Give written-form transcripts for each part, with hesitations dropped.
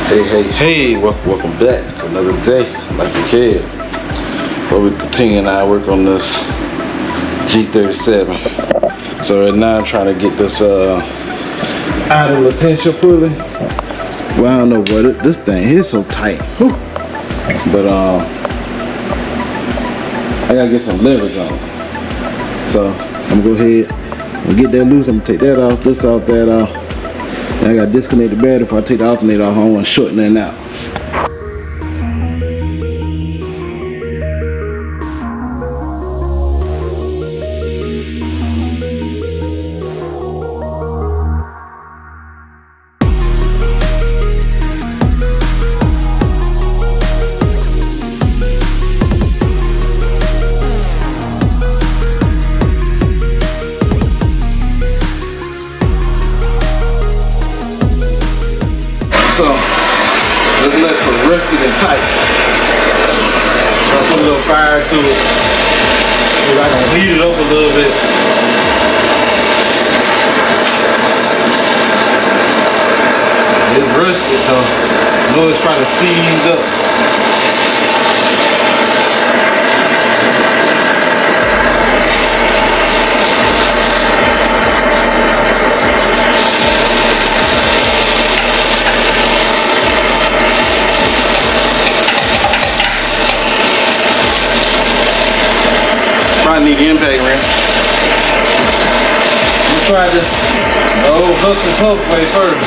Hey, welcome back to another day, like a kid. Where we continuing our work on this G37. So right now I'm trying to get this idle potential pulley. Well, I don't know what this thing is so tight. Whew. But I gotta get some leverage on it. So I'm gonna go ahead and get that loose. I'm gonna take that off, this off, that off. And I gotta disconnect the battery before I take the alternator off. I don't want to shorten that out. So let's let some rusted and tight. I'll put a little fire to it. Maybe I can heat it up a little bit. It's rusted, so I know it's probably seized up. I need the impact rim. I'm trying the old hook and poke way first.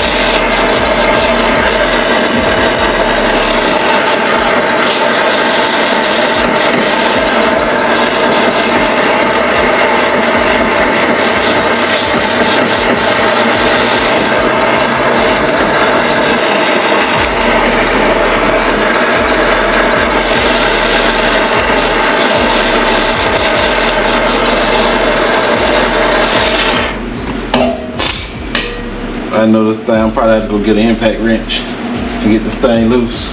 I know this thing, I'm probably have to go get an impact wrench and get this thing loose.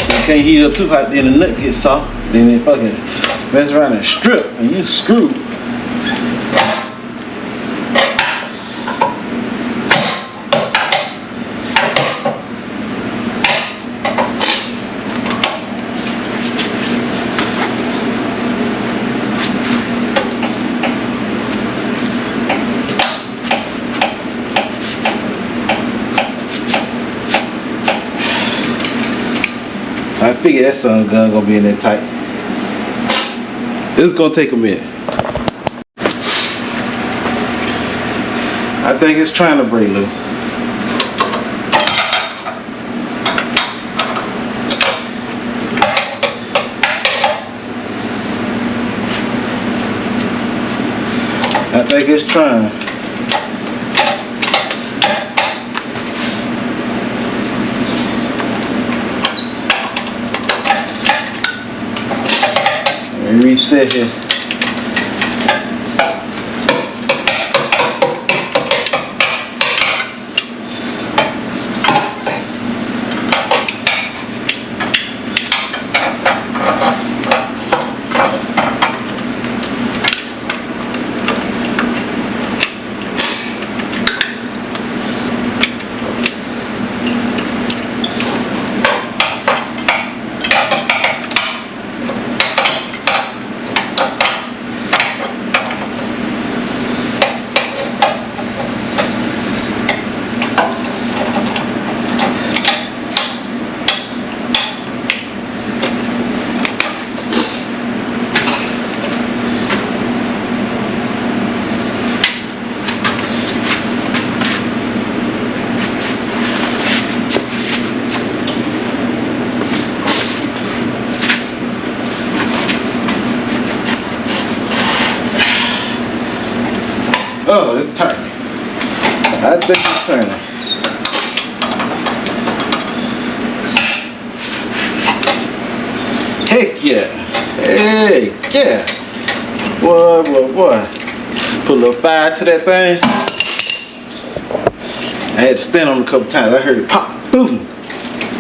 You can't heat it up too hot, then the nut gets soft, then it fucking mess around and strip, and you screwed. I figured that son gun gonna be in there tight. It's gonna take a minute. I think it's trying to break loose. I think it's trying. Reset here. Oh, it's turning. I think it's turning. Heck yeah. Hey, yeah. Boy. Put a little fire to that thing. I had to stand on it a couple times. I heard it pop. Boom.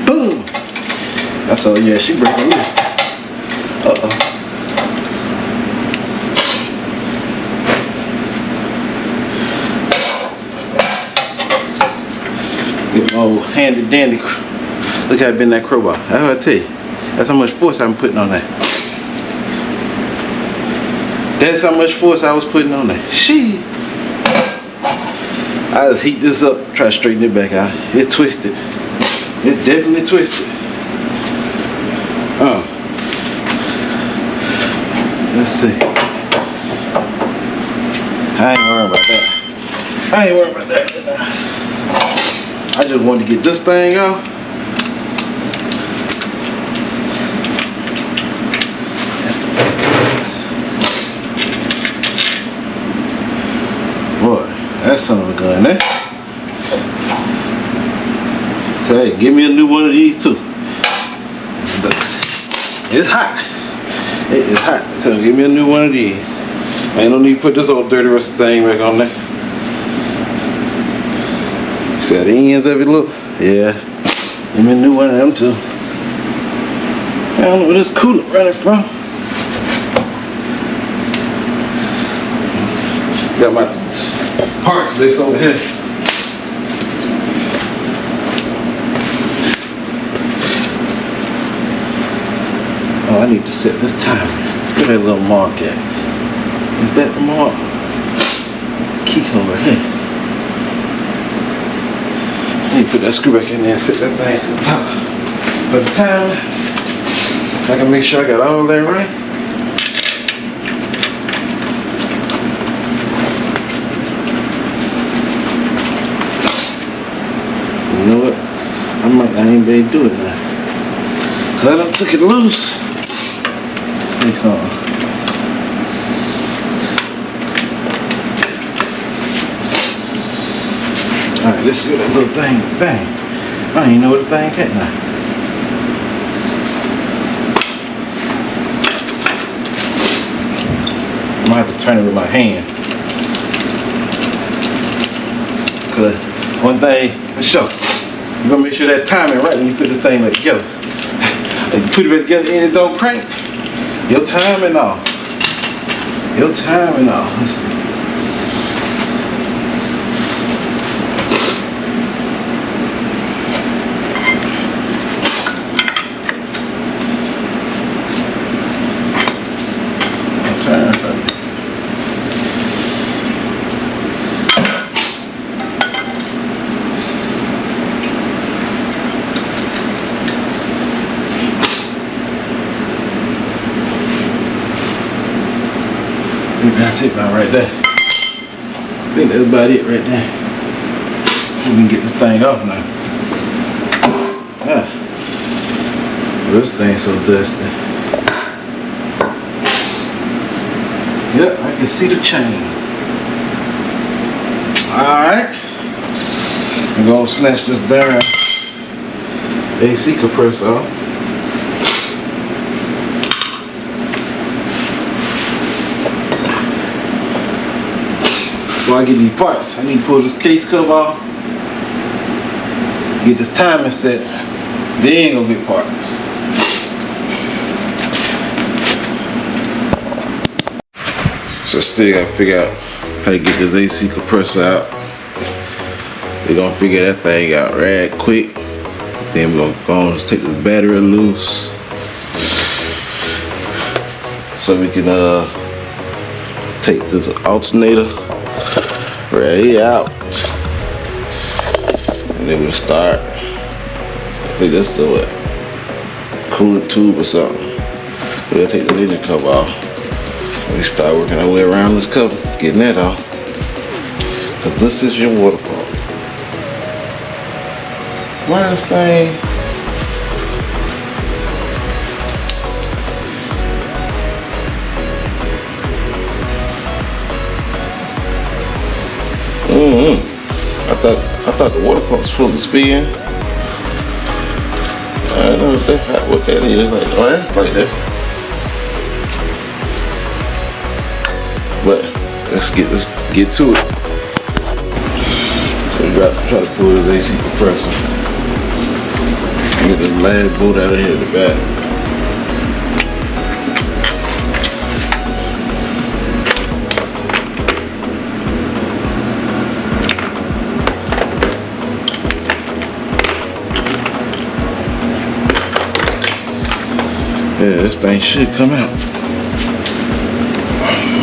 Boom. That's all, yeah, she breaking loose. Uh-oh. Oh, handy dandy. Look how it been that crowbar. That's what I tell you. That's how much force I'm putting on that. That's how much force I was putting on that. Shit. I just heat this up, try to straighten it back out. It twisted. It definitely twisted. Let's see. I ain't worried about that. I just wanted to get this thing out. Boy, that son of a gun, eh? Tell you, give me a new one of these too. It's hot. It is hot. So give me a new one of these. Ain't no need to put this old dirty rusty thing back on there. See how the ends of it look? Yeah. Give me a new one of them too. I don't know where this coolant running from. Got my parts list over here. Oh, I need to set this timer. Where that little mark at? Is that the mark? That's the key over here. I need to put that screw back in there and set that thing to the top. By the time I can make sure I got all that right. You know what? I might not even be able to do it now. Cause I done took it loose. Say something. Alright, let's see what that little thing bang. I don't even know what the thing at now. I might have to turn it with my hand. Cause one thing for sure, you're gonna make sure that timing right when you put this thing back together. If you put it back together and it don't crank, your timing off. Your timing off. Let's see. That's it about right there. I think that's about it right there. We can get this thing off now. Ah. This thing's so dusty. Yep, I can see the chain. Alright. I'm gonna snatch this darn AC compressor off. Before I get these parts, I need to pull this case cover off, get this timing set, then go get parts. So still gotta figure out how to get this AC compressor out. We're gonna figure that thing out right quick. Then we're gonna go and take the battery loose so we can take this alternator right out, and then we'll start. I think that's the what? Coolant tube or something. We'll take the engine cover off. We start working our way around this cover, getting that off. Cause this is your water pump. Why this thing? I thought the water pump was supposed to spin. I don't know if that's what that is. Like, oh, that's like that. But let's get to it. So we got to try to pull this AC compressor. Get the last bolt out of here at the back. Yeah, this thing should come out.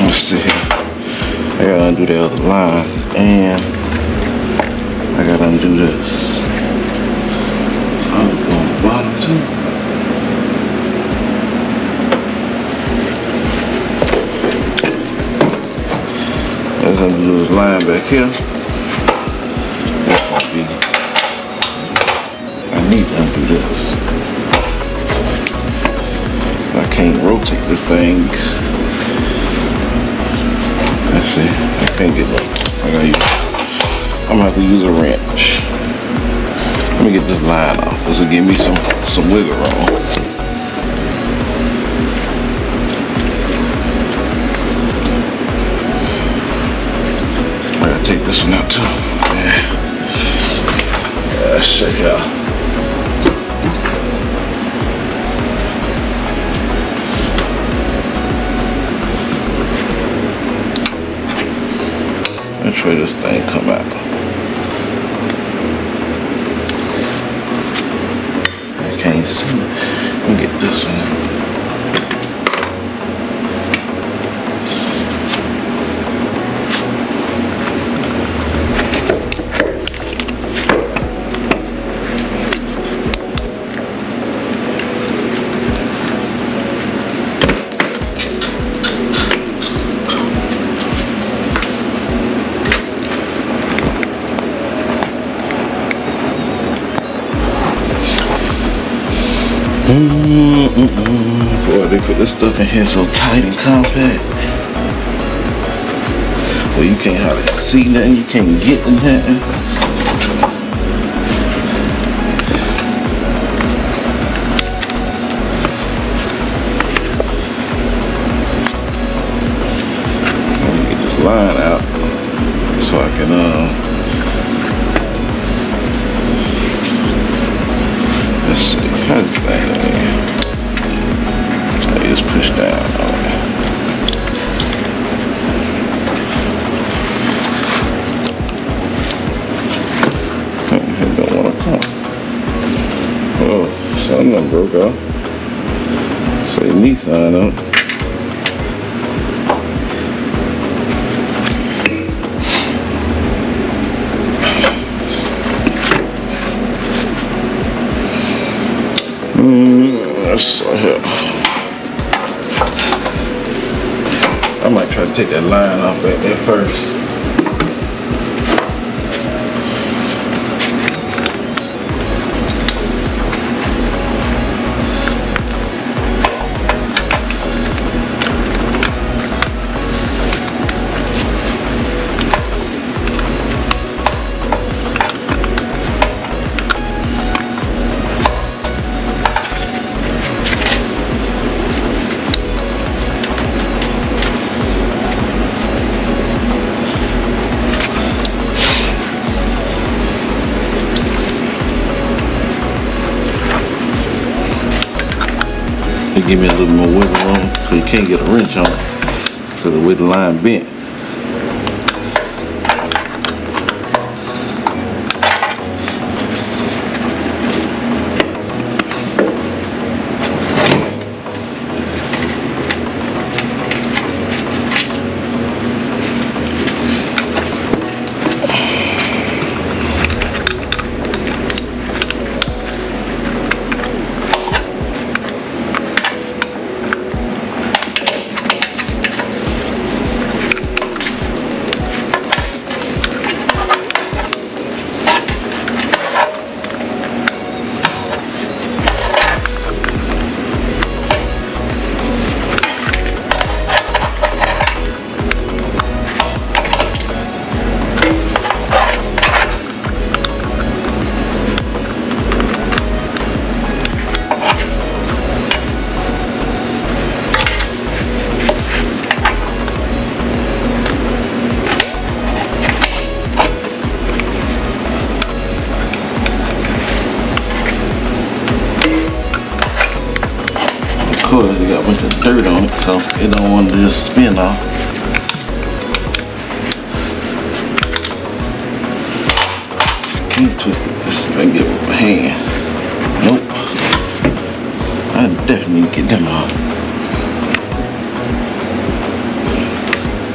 Let's see here. I gotta undo the other line, and I gotta undo this. I'm on the bottom too. Let's undo this line back here. That's gonna be. I need to undo this. I can't rotate this thing. Let's see. I can't get up. I'm gonna have to use a wrench. Let me get this line off. This will give me some wiggle room. I gotta take this one out too. Yeah. Let's check it out. Let's try this thing come out. I can't see it. Let me get this one. Boy, they put this stuff in here so tight and compact. Well, you can't hardly see nothing, you can't get nothing. Let me get this line out so I can let's see, how this thing in? So you just push down on it. It don't want to come. Oh, something done broke off. Say Nissan up. So here. I might try to take that line off back there first. It give me a little more wiggle room because you can't get a wrench on it because of the way the line bent. Course, it got a bunch of dirt on it, so it don't want to just spin off. Can't twist it. Let's see if I can get it with my hand. Nope. I I definitely need to get them off.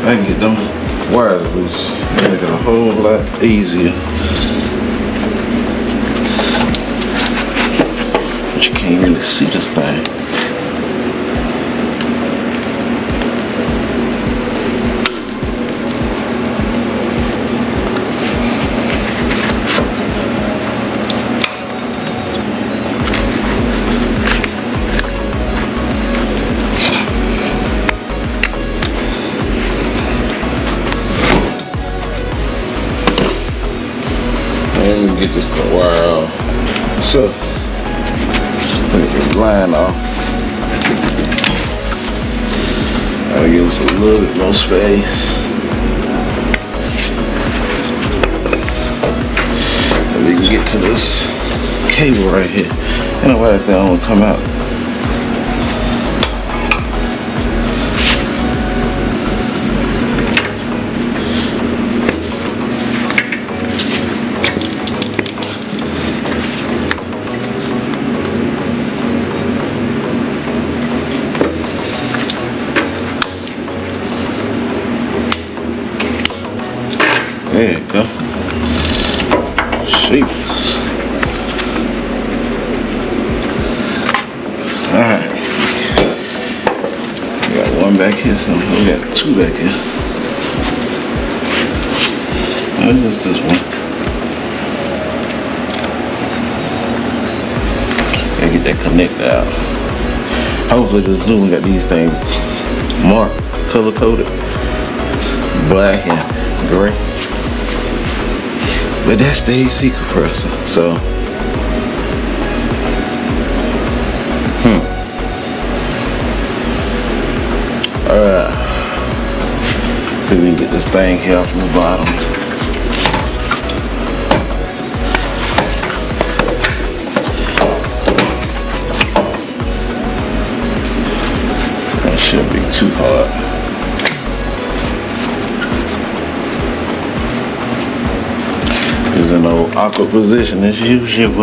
I can get them wires loose, make it a whole lot easier. But you can't really see this thing. Let me get this wire off. So, let me get this line off. I'll give us a little bit more space. And we can get to this cable right here. Ain't no way that thing won't come out. There you go. Sheesh. Alright. We got one back here, so we got two back here. What is this one? Gotta get that connector out. Hopefully this new one got these things marked, color coded, black and gray. But that's the AC compressor, so. Alright. See if we can get this thing here from the bottom. That shouldn't be too hard. Is in an awkward position as usual.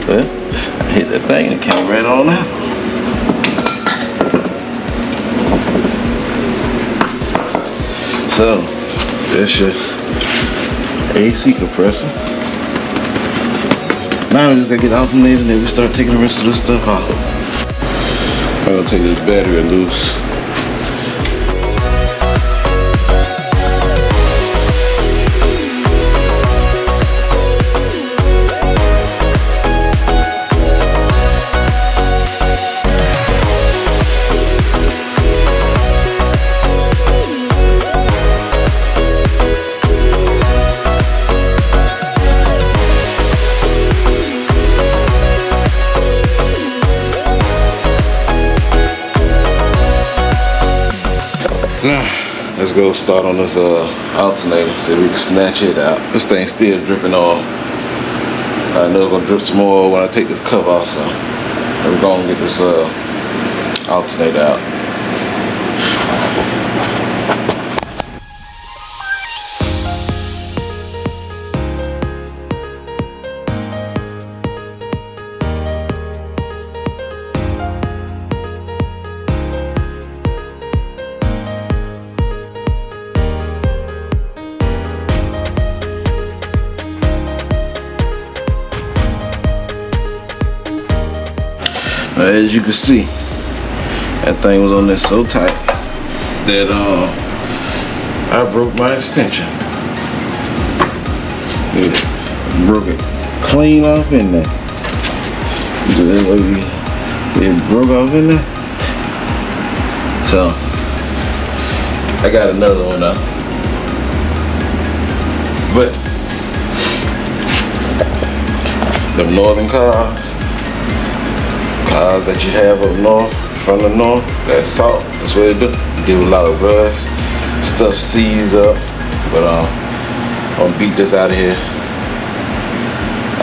Well, I hit that thing and it came right on out. So, that's your AC compressor. Now we just gotta get the alternator and then we start taking the rest of this stuff off. I'm gonna take this battery loose. Now, let's go start on this alternator, see if we can snatch it out. This thing's still dripping oil. I know it's gonna drip some more when I take this cover off, so we're gonna get this alternator out. As you can see, that thing was on there so tight that I broke my extension. Yeah, broke it clean off in there. It broke off in there. So I got another one now. But the northern cars that you have up north, from the north, that salt, that's what it do. You do a lot of rust, stuff seize up. But I'm gonna beat this out of here.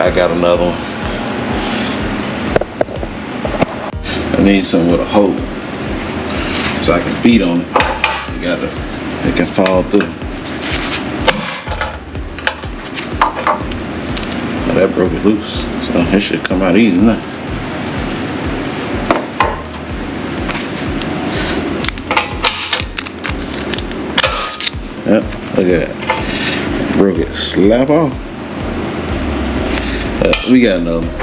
I got another one. need something with a hole so I can beat on it. It can fall through. Oh, that broke it loose, so it should come out easy now. Yep, look at that. Broke it slap off. We got another one.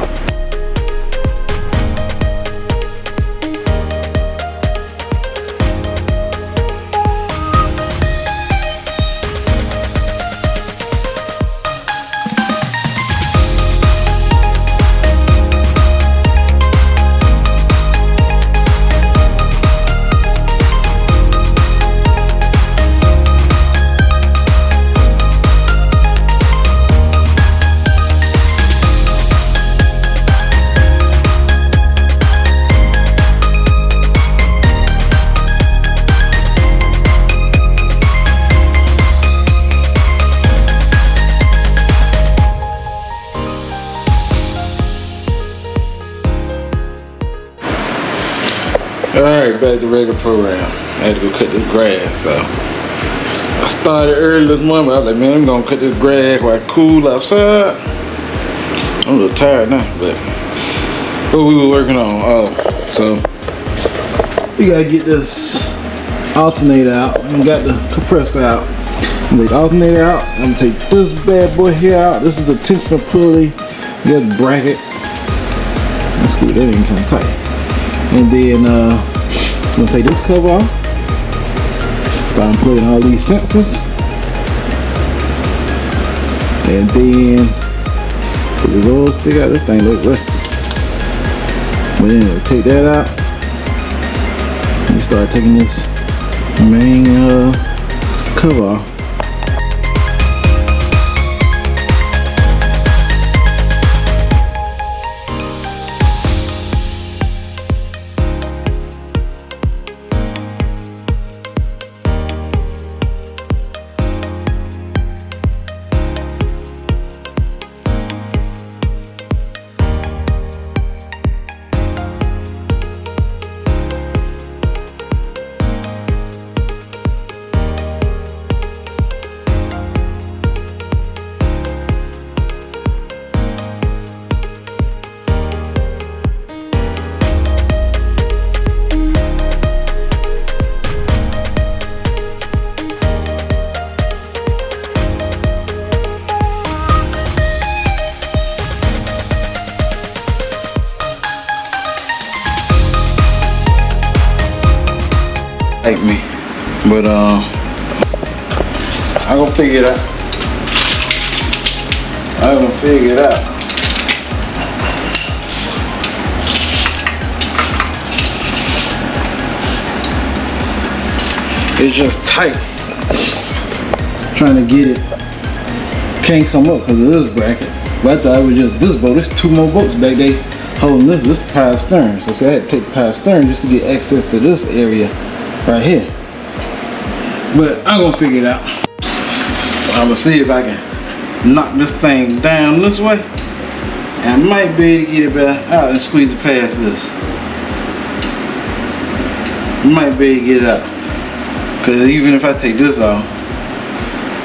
Alright, back to the regular program. I had to go cut this grass, so I started early this morning. I was like, man, I'm gonna cut this grass while it's cool outside. I'm a little tired now, but what we were working on. So we gotta get this alternator out. I got the compressor out. I'm gonna take the alternator out. I'm gonna take this bad boy here out. This is the tensioner pulley. You got the bracket. That's cool, that ain't kinda tight. And then I'm gonna take this cover off. Start putting all these sensors. And then put this oil stick out. This thing look rusty. But then we'll take that out. And we start taking this main cover off. Like me, but I'm gonna figure it out. I'm gonna figure it out. It's just tight. Trying to get it, can't come up because of this bracket. But I thought it was just this boat. There's two more boats back there holding this. This is power stern. So I had to take the power stern just to get access to this area right here. But I'm gonna figure it out. So I'm gonna see if I can knock this thing down this way. And I might be able to get it back out and squeeze it past this. Might be able to get it out. Cause even if I take this off,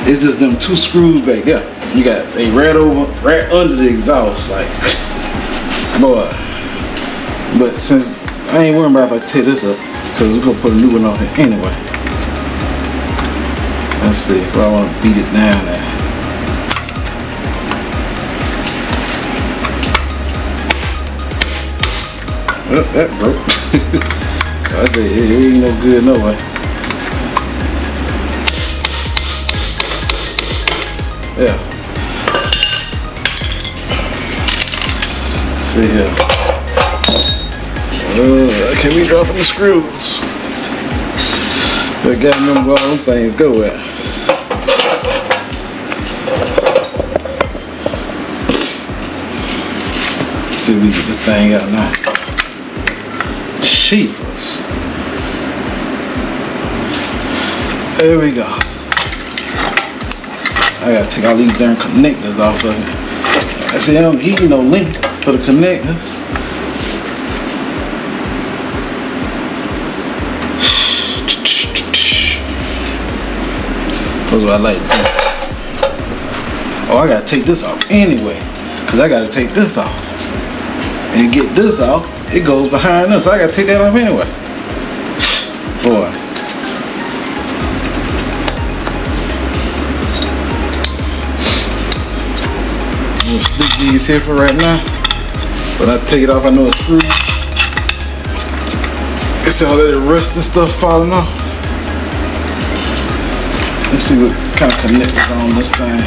it's just them two screws back there. You got a right under the exhaust, like boy. But since I ain't worried about if I tear this up, cause we're gonna put a new one on here anyway. Let's see if I want to beat it down there. Oh, that broke. I said it ain't no good no way. Yeah. Let's see here. Can we drop in the screws? I gotta remember where all them things go at. Let's see if we get this thing out now. Sheepers. There we go. I gotta take all these darn connectors off of it. I see I don't need no link for the connectors. That's what I like to do. Oh, I gotta take this off anyway, cause I gotta take this off. And get this off, it goes behind this, so I gotta take that off anyway. Boy. I'm gonna stick these here for right now. But I take it off, I know it's screwed. It's all that rust and stuff falling off. Let's see what kind of connectors on this thing.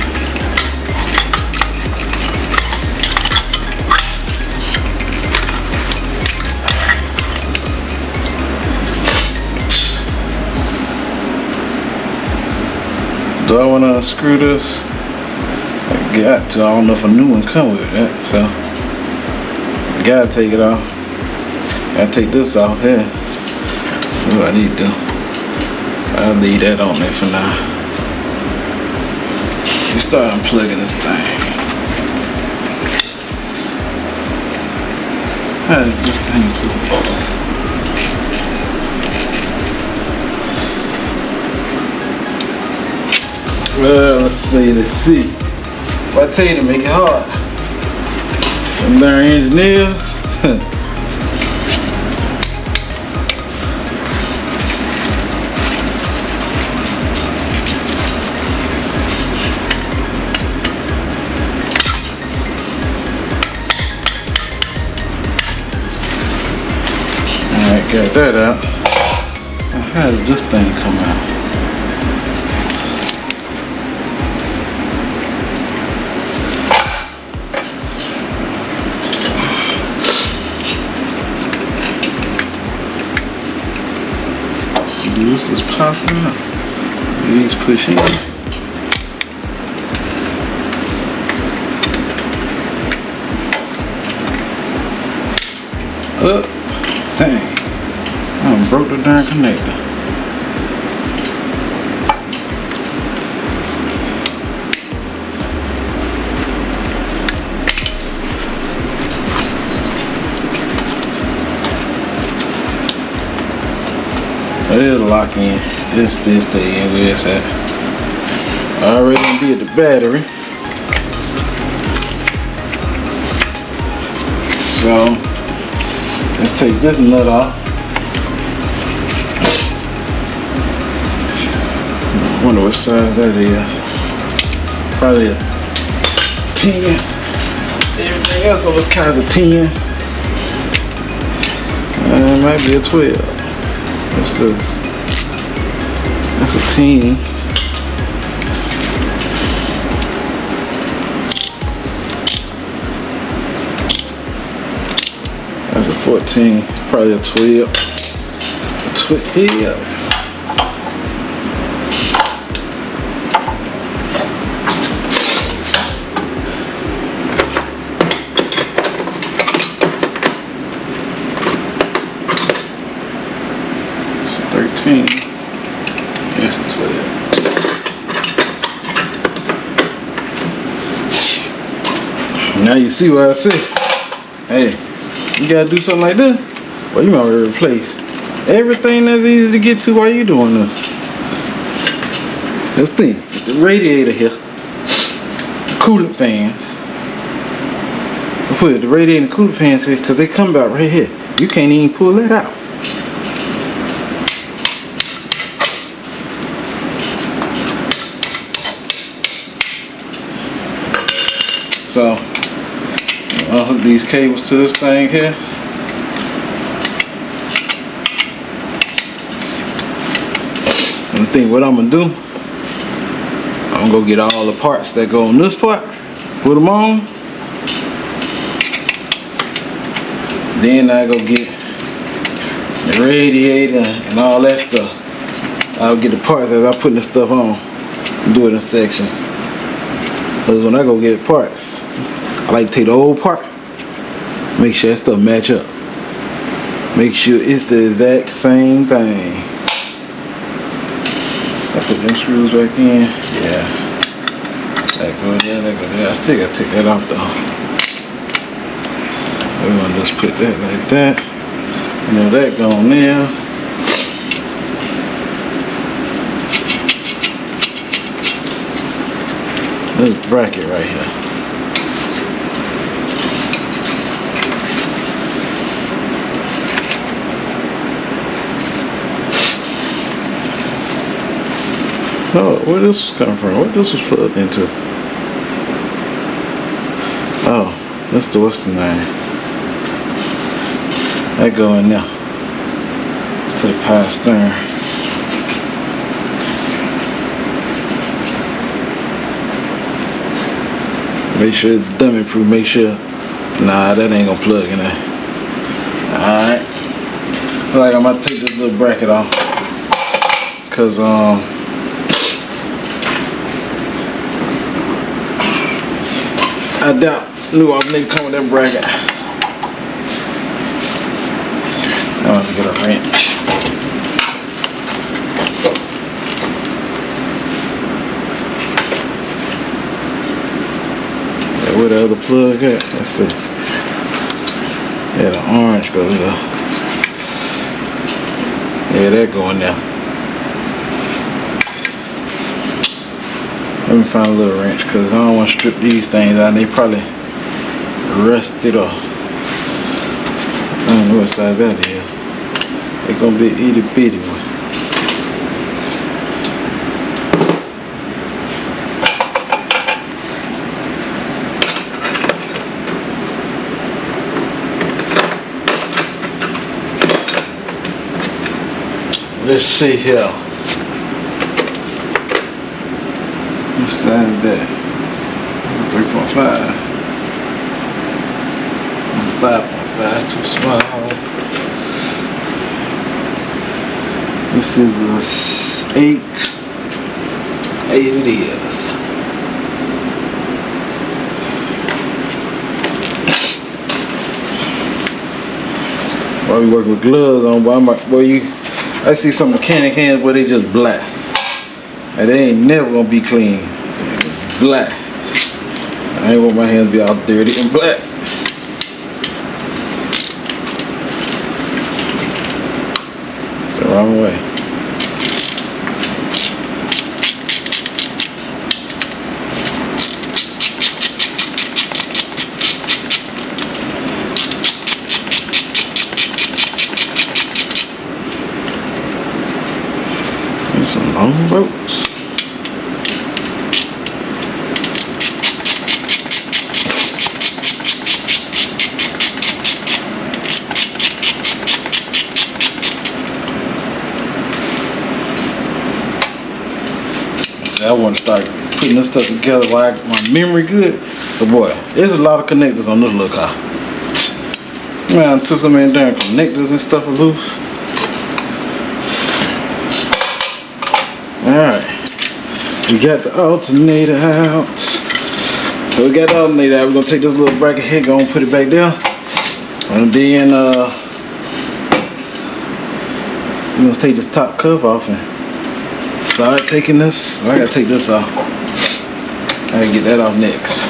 Do I want to unscrew this? I got to. I don't know if a new one come with that, so I gotta take it off. I take this off here. What do I need to do? I'll leave that on there for now. Let's start unplugging this thing. How does this thing do? Well, let's see. If I tell you to make it hard, them darn engineers. Alright, got that out. Now, how did this thing come out? This is popping up. These push in. Up. Dang. I broke the darn connector. It'll lock in. It'll still stay in where it's at. I already did the battery. So let's take this nut off. I wonder what size that is. Probably a 10. Everything else on those kinds of 10. It might be a 12. What's this? That's a 10. That's a 14. Probably a 12. A 12. It's a 13. It's a 12. Now you see what I say. Hey, you gotta do something like this. Well, you might want to replace everything that's easy to get to while you doing this. This thing, the radiator here, the coolant fans. I put the radiator and the coolant fans here because they come out right here. You can't even pull that out. So I'll hook these cables to this thing here. And I think what I'm gonna do, I'm gonna go get all the parts that go on this part, put them on. Then I go get the radiator and all that stuff. I'll get the parts as I put the stuff on and do it in sections. Because when I go get parts, I like to take the old part, make sure that stuff match up. Make sure it's the exact same thing. I put them screws back in. Yeah. That go there, that go there. I still gotta take that off though. We're gonna just put that like that. You know, that going there. This bracket right here. Oh, where this was coming from? What this was plugged into? Oh, that's the what's the name? That go in there to the power stern. Make sure it's dummy proof. Make sure. Nah, that ain't gonna plug in there. Alright. Like I'm gonna take this little bracket off. Cause I doubt new alternator come with that bracket. I want to get a wrench. Yeah, where the other plug at? Let's see. Yeah, the orange goes there. Yeah, that going there. Let me find a little wrench because I don't want to strip these things out and they probably rusted off. I don't know what size that is. It's gonna be an itty bitty one. Let's see here. What size is that? 3.5. It's a 5.5, too small. This is a 8. 8 it is. While we work with gloves on, I see some mechanic hands where they just black. And they ain't never gonna be clean. Black. I ain't want my hands to be all dirty and black. It's the wrong way. There's some long ropes. I want to start putting this stuff together while my memory good. But boy, there's a lot of connectors on this little car. Man, I took so many damn connectors and stuff are loose. Alright. We got the alternator out. So we got the alternator out. We're gonna take this little bracket here, go and put it back there. And then we're gonna take this top cover off and start taking this. I gotta take this off. I gotta get that off next.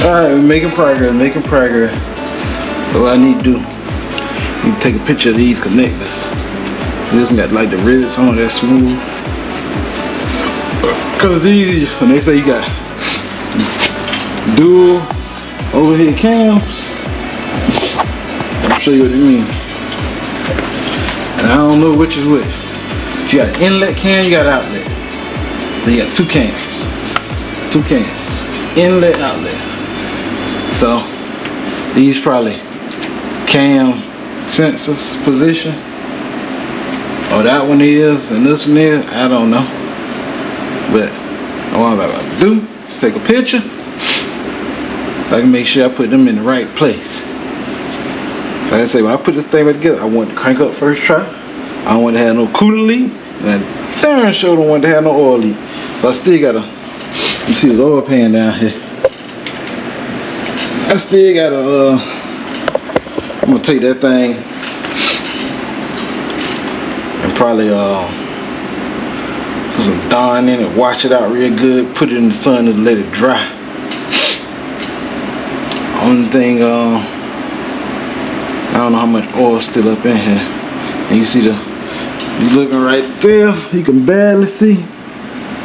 Alright, we're making progress. So what I need to do, you need to take a picture of these connectors. This one got like the rivets on, that smooth. Cause these, when they say you got dual overhead cams, I'll show you what they mean. And I don't know which is which. You got an inlet cam, you got an outlet. Then you got two cams. Inlet, outlet. So these probably cam sensors position. Oh, that one is, and this one is, I don't know. But what I'm about to do is take a picture. So I can make sure I put them in the right place. Like I say, when I put this thing back together, I want to crank up first try. I don't want to have no coolant leak, and I darn sure don't want to have no oil leak. So I still gotta, you see this oil pan down here. I still gotta, I'm gonna take that thing and probably Put some Dawn in it, wash it out real good, put it in the sun and let it dry. Only thing, I don't know how much oil's still up in here. And you see you looking right there, you can barely see.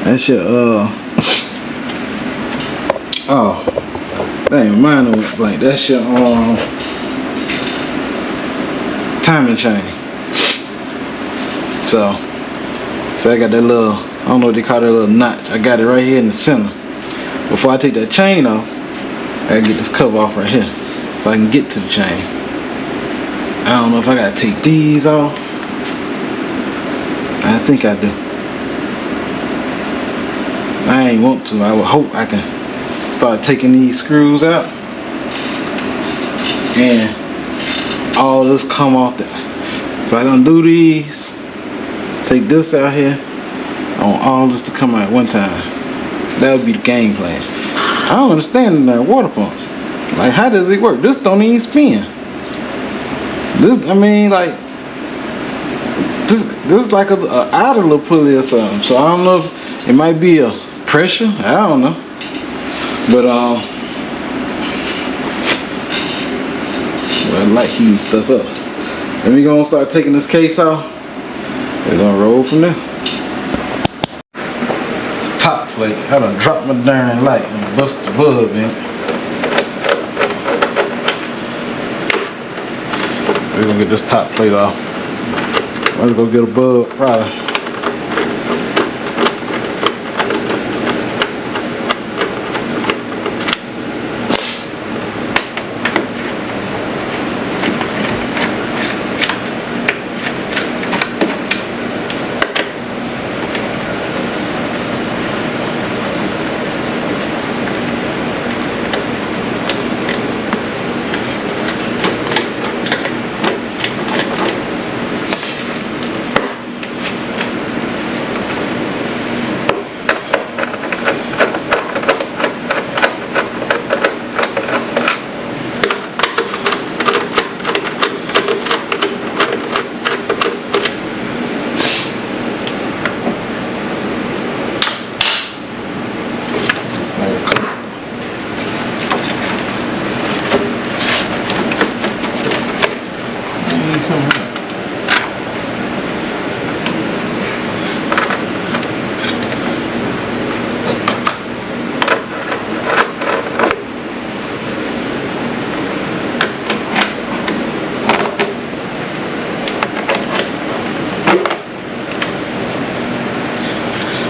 That's your, oh, dang, mine went blank. That's your, timing chain. So I got that little, I don't know what they call that little notch. I got it right here in the center. Before I take that chain off, I gotta get this cover off right here so I can get to the chain. I don't know if I gotta take these off. I think I do. I ain't want to. I would hope I can start taking these screws out and all this come off that. If I undo these, take this out here, I want all this to come out at one time. That would be the game plan. I don't understand that water pump. Like, how does it work? This don't even spin. This, I mean, like, this is like a idler pulley or something. So I don't know if it might be a pressure. I don't know. But well, I like heating stuff up. And we gonna start taking this case off. We're gonna roll from there. Top plate. I done dropped my darn light and bust the bulb in. We're gonna get this top plate off. Let's go get a bulb, probably.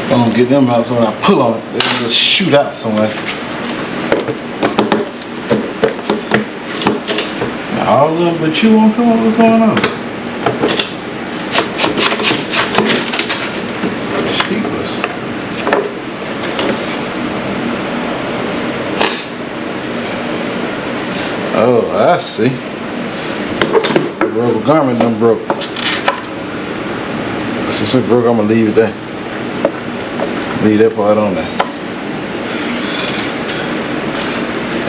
I'm gonna get them out so when I pull on it, they just shoot out somewhere. All of them but you won't come up. What's going on? Jeepers. Oh, I see. The rubber garment done broke. Since it broke, I'm gonna leave it there. Leave that part on there.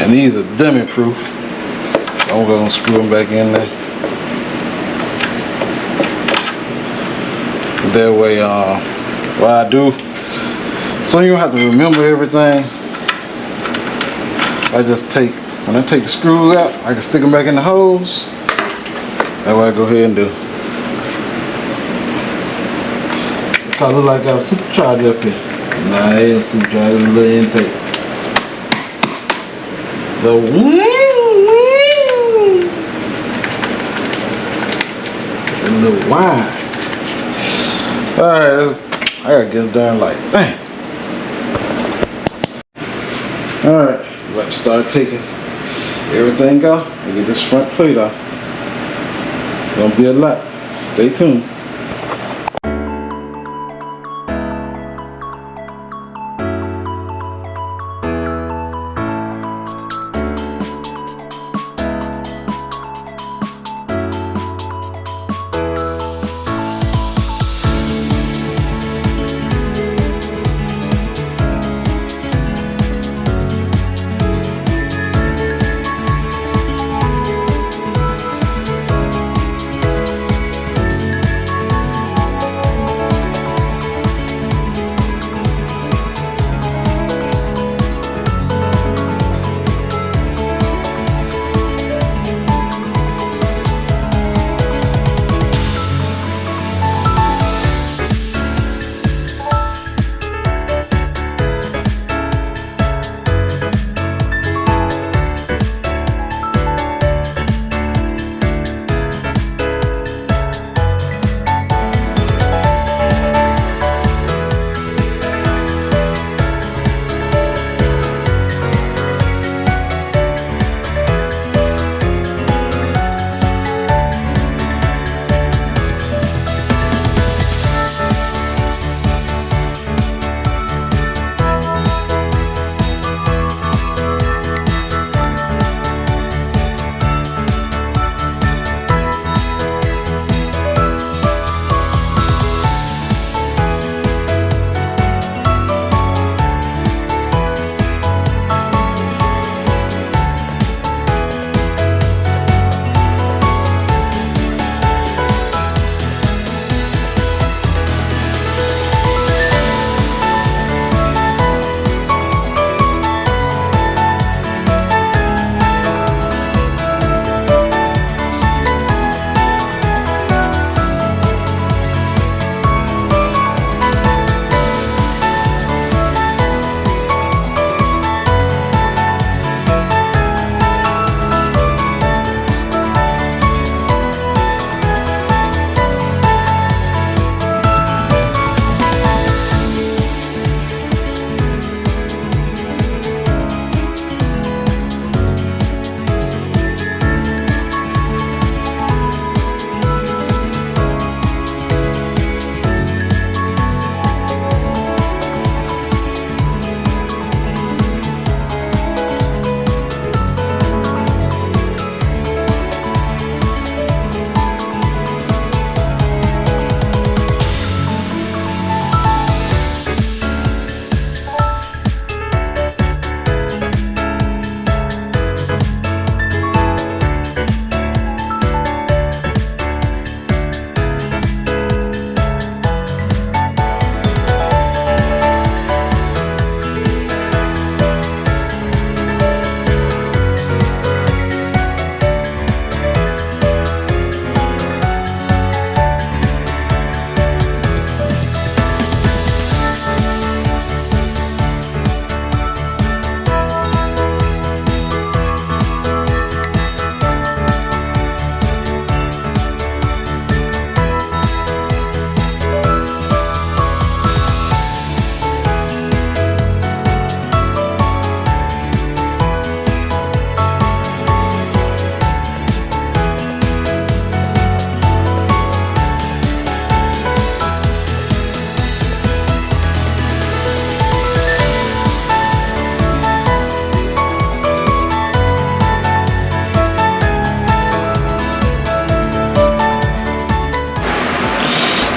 And these are dummy proof. I'm gonna screw them back in there. That way, what I do, so you don't have to remember everything. I just when I take the screws out, I can stick them back in the holes. That's what I go ahead and do. I look like I got a supercharger up here. Nah, it ain't a supercharger, it's a little intake. The little wine. Alright, I gotta get them down like, dang. Alright, about to start taking everything off and get this front plate off. Gonna be a lot. Stay tuned.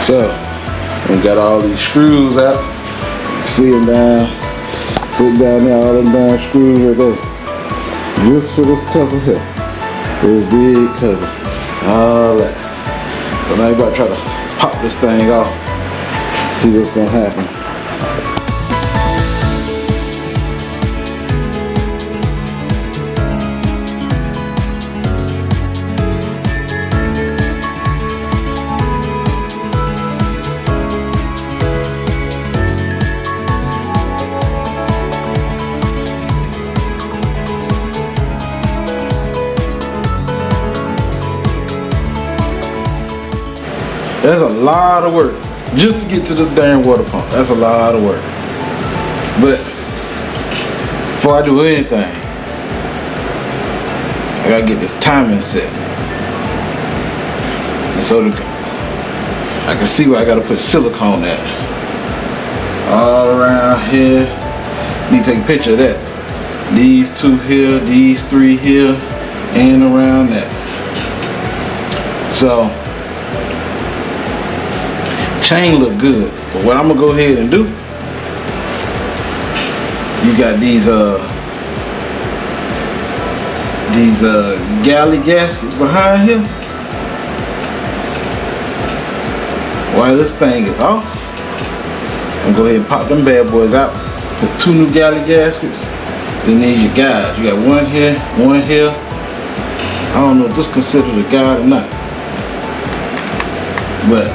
So we got all these screws out. See them down. Sit down there, all them down screws right there. Just for this cover here. This big cover. All that. So now you about to try to pop this thing off. See what's gonna happen. That's a lot of work just to get to the darn water pump. That's a lot of work. But before I do anything, I gotta get this timing set. And so I can see where I gotta put silicone at. All around here. Need to take a picture of that. These two here, these three here, and around that. So chain look good, but what I'm gonna go ahead and do, you got these galley gaskets behind here. While this thing is off, I'm gonna go ahead and pop them bad boys out. Put 2 new galley gaskets. Then these your guides. You got one here, one here. I don't know if this is considered a guide or not, but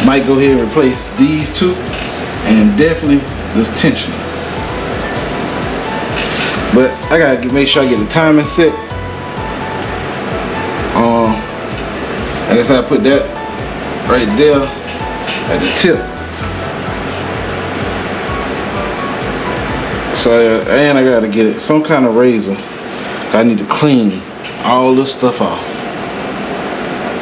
might go ahead and replace these two, and definitely this tensioner. But I gotta make sure I get the timing set. I guess I put that right there at the tip. So, and I gotta get it some kind of razor. I need to clean all this stuff off.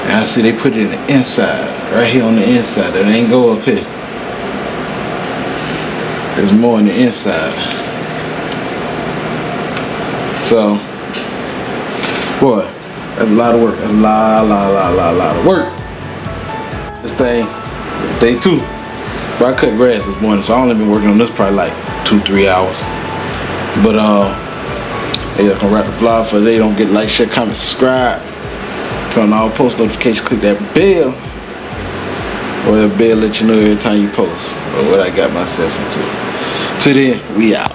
And I see they put it in the inside, right here on the inside. It ain't go up here. There's more on the inside. So, boy, that's a lot of work. That's a lot of work. This thing, day 2. But I cut grass this morning, so I only been working on this probably like 2-3 hours. But hey, y'all can wrap the vlog for today. Don't get like, share, comment, subscribe. Turn on all post notifications, click that bell. Or that bell let you know every time you post or what I got myself into. Till then, we out.